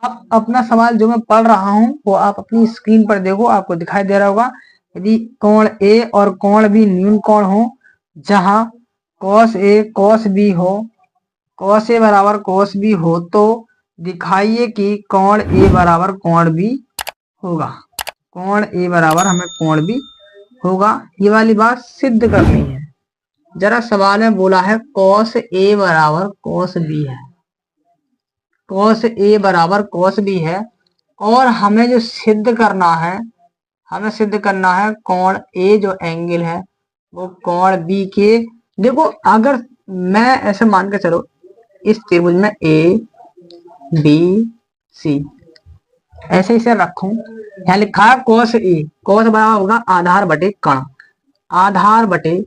अब अपना सवाल जो मैं पढ़ रहा हूँ वो आप अपनी स्क्रीन पर देखो, आपको दिखाई दे रहा होगा। यदि कोण ए और कोण बी न्यून कोण हो, जहां कॉस ए कॉस बी हो, कॉस ए बराबर कॉस बी हो, तो दिखाइए कि कोण ए बराबर कोण बी होगा। कोण ए बराबर हमें कोण बी होगा, ये वाली बात सिद्ध करनी है। जरा सवाल में बोला है कॉस ए बराबर कॉस बी है, कॉस ए बराबर कॉस बी है, और हमें जो सिद्ध करना है, हमें सिद्ध करना है कोण ए जो एंगल है वो कोण बी के, देखो अगर मैं ऐसे मान के चलो इस त्रिभुज में ए बी सी ऐसे इसे रखूं, यहाँ लिखा है कॉस ए, कॉस बराबर होगा आधार बटे कण, आधार बटे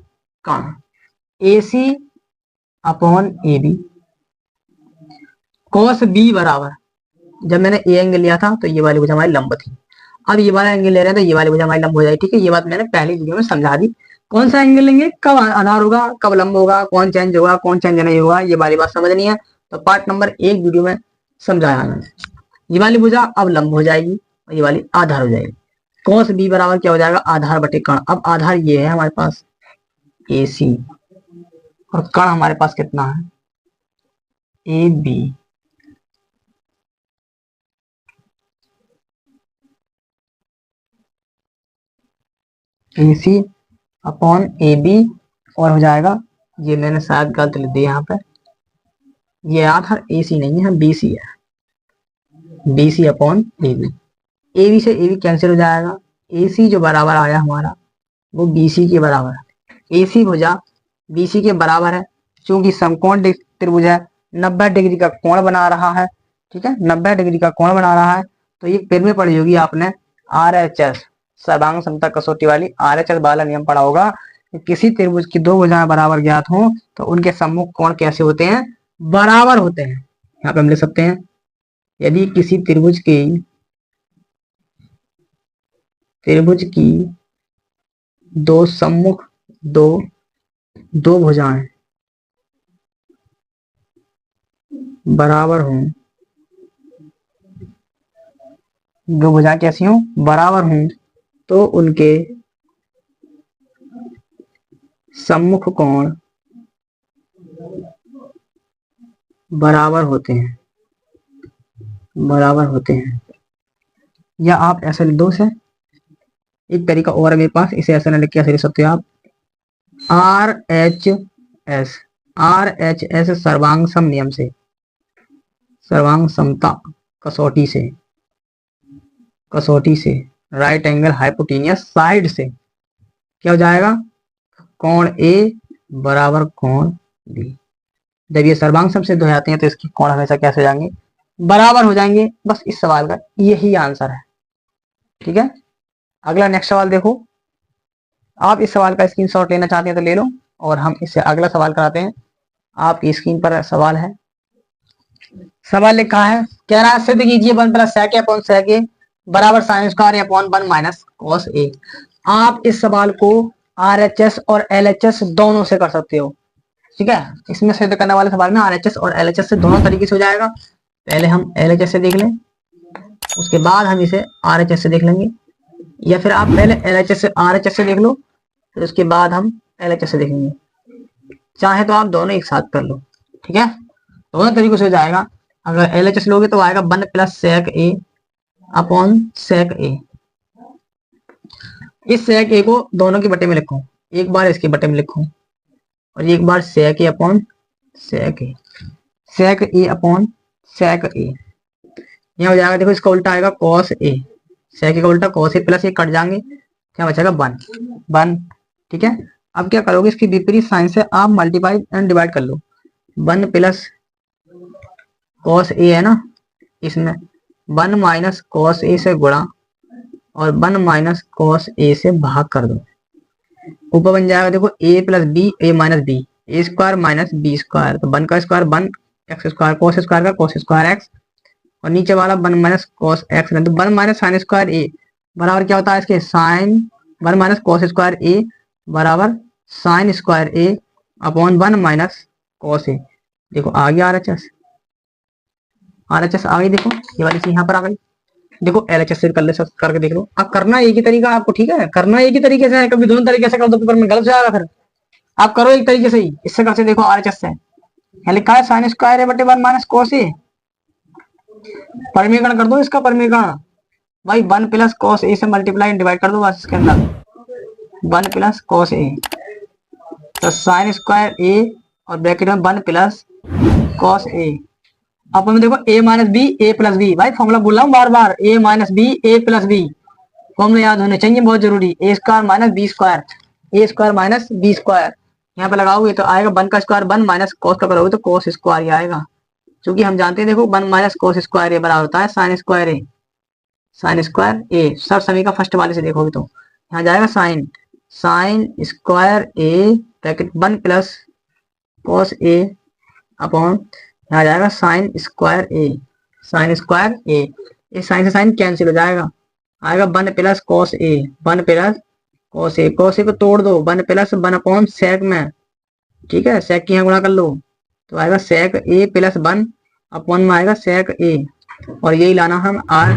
कण A C upon A B. Cos B बराबर, जब मैंने ए एंगल लिया था तो ये वाली भुजा हमारी लंब थी, अब ये वाला एंगल ले रहे हैं तो ये वाली भुजा हमारी लंब हो जाएगी। ठीक है, ये बात मैंने पहली वीडियो में समझा दी। कौन सा एंगल लेंगे, कब आधार होगा, कब लंब होगा, कौन चेंज होगा, कौन चेंज नहीं होगा, ये वाली बात समझनी है। तो पार्ट नंबर 1 वीडियो में समझाया मैंने। ये वाली भुजा अब लंब हो जाएगी और ये वाली आधार हो जाएगी। कॉस बी बराबर क्या हो जाएगा, आधार बटे कण। अब आधार ये है हमारे पास ए सी, और कण हमारे पास कितना है A B. A C upon A B, और हो जाएगा, ये मैंने शायद गलत लिख दिया यहाँ पे, ये आधार ए सी नहीं है, बी सी है, B C upon A B. A B से ए बी कैंसिल हो जाएगा, ए सी जो बराबर आया हमारा वो बी सी के बराबर है। ए सी भुजा बी सी के बराबर है, क्योंकि समकोण त्रिभुज है, 90 डिग्री का कोण बना रहा है। ठीक है, 90 डिग्री का कोण बना रहा है, तो ये फिर में पढ़ी होगी आपने RHS, सर्वांग समता कसौटी वाली RHS वाला नियम पढ़ा होगा कि किसी त्रिभुज की दो भुजाएं बराबर ज्ञात हो तो उनके सम्मुख कोण कैसे होते हैं, बराबर होते हैं। यहाँ पे हम लिख सकते हैं, यदि किसी त्रिभुज की दो सम्मुख दो भुजाएं बराबर हों, दो भुजाएं कैसी हों, बराबर हों, तो उनके सम्मुख कोण बराबर होते हैं, बराबर होते हैं। या आप ऐसे लिख दो, से एक तरीका और है मेरे पास, इसे ऐसे न लिख के ऐसे लिख सकते हो आप, RHS सर्वांग सम नियम से, सर्वांग समता कसौटी से राइट एंगल हाइपोटेनियस साइड से क्या हो जाएगा, कोण ए बराबर कोण बी। जब ये सर्वांग सम सिद्ध हो जाते हैं तो इसकी कोण हमेशा कैसे हो जाएंगे, बराबर हो जाएंगे। बस इस सवाल का यही आंसर है। ठीक है, अगला नेक्स्ट सवाल देखो। आप इस सवाल का स्क्रीनशॉट लेना चाहते हैं तो ले लो, और हम इससे अगला सवाल कराते हैं। आपकी स्क्रीन पर सवाल है, सवाल लिखा है, कह रहा है सिद्ध कीजिए 1 + sec a upon sec a बराबर sin square upon 1 - cos a। आप इस सवाल को RHS और LHS दोनों से कर सकते हो। ठीक है, इसमें सिद्ध करने वाले सवाल में RHS और LHS से दोनों तरीके से हो जाएगा। पहले हम LHS से देख लें, उसके बाद हम इसे RHS से देख लेंगे, या फिर आप पहले LHS से RHS से देख लो, फिर उसके बाद हम LHS से देखेंगे। चाहे तो आप दोनों एक साथ कर लो। ठीक है, दोनों तरीकों से हो जाएगा। अगर LHS लोगे तो आएगा 1 + sec a upon sec a। इस sec a को दोनों के बटे में लिखो, एक बार इसके बटे में लिखो, और एक बार sec a upon sec a, sec a upon sec a। यह हो जाएगा, देखो इसका उल्टा आएगा cos a, sec a का उल्टा cos a प्लस ये कट जाएंगे, क्या बचेगा 1। ठीक है, अब क्या करोगे, इसकी विपरीत साइन से आप मल्टीप्लाई एंड डिवाइड कर लो। 1 + cos a है ना, इसमें 1 - cos a से गुणा और 1 - cos a से भाग कर दो। ऊपर बन जाएगा देखो a + b a - b, a square minus b square, तो 1 का square 1 x square, cos square का cos स्क्वायर x, और नीचे वाला 1 - cos x, तो 1 - sin स्क्वायर a बराबर क्या होता है इसके, sin 1 - cos स्क्वायर a बराबर sin square a upon 1 - cos a। देखो आ गया RHS। RHS आ गई, देखो ये वाली चीज यहाँ पर आ गई। देखो LHS से कर ले, सब करके देख लो। अब करना एक ही तरीका आपको, ठीक है, करना एक ही तरीके से है, कभी दोनों तरीके से कर दो पेपर में गलत जाएगा फिर। आप करो एक तरीके से ही, इससे करके देखो। RHS से यहाँ लिखा है साइन स्क्वायर ए बटे 1 माइनस कोस ए, परिमीकरण कर दो इसका, परिमीकरण भाई 1 प्लस कॉस ए से मल्टीप्लाई डिवाइड कर दो बस इसके अंदर, 1 प्लस कॉस ए, तो साइन स्क्वायर ए और ब्रैकेट में 1 प्लस कॉस ए। अब हमें देखो ए माइनस बी ए प्लस बी, भाई फॉर्मूला बोल रहा हूँ बार बार, ए माइनस बी ए प्लस बी, फॉर्मूला याद होने चाहिए, बहुत जरूरी। ए स्क्वायर माइनस बी स्क्वायर, ए स्क्वायर माइनस बी स्क्वायर, यहाँ पे लगाओगे तो आएगा 1 का स्क्वायर 1 माइनस कॉस का करोगे तो कॉस स्क्वायर ही आएगा, क्योंकि हम जानते हैं देखो 1 माइनस कॉस स्क्वायर ए बराबर होता है साइन स्क्वायर ए, साइन स्क्वायर ए सब सभी का फर्स्ट वाले से देखोगे तो यहाँ जाएगा sign, sine square A bracket 1 plus cos A upon, यहाँ जाएगा साइन स्क्वायर ए, साइन स्क्वायर ए, इस साइन से साइन कैंसिल हो जाएगा, आएगा 1 plus cos A, 1 plus cos A, cos A को तोड़ दो 1 प्लस 1 अपॉन सेक में, ठीक है, सेक की यहाँ गुणा कर लो तो आएगा सेक ए प्लस 1 अपॉन में आएगा सेक ए, और यही लाना हम आर